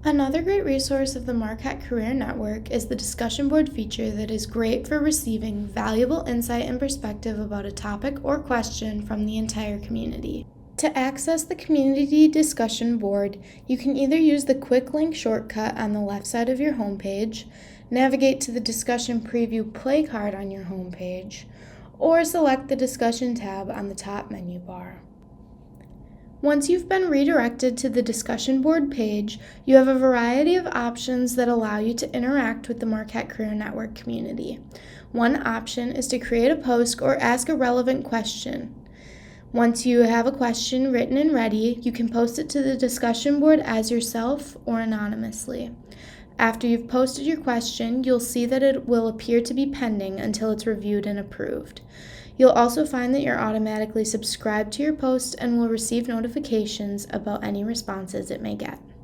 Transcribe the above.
Another great resource of the Marquette Career Network is the discussion board feature that is great for receiving valuable insight and perspective about a topic or question from the entire community. To access the community discussion board, you can either use the quick link shortcut on the left side of your homepage, navigate to the discussion preview play card on your homepage, or select the discussion tab on the top menu bar. Once you've been redirected to the discussion board page, you have a variety of options that allow you to interact with the Marquette Career Network community. One option is to create a post or ask a relevant question. Once you have a question written and ready, you can post it to the discussion board as yourself or anonymously. After you've posted your question, you'll see that it will appear to be pending until it's reviewed and approved. You'll also find that you're automatically subscribed to your post and will receive notifications about any responses it may get.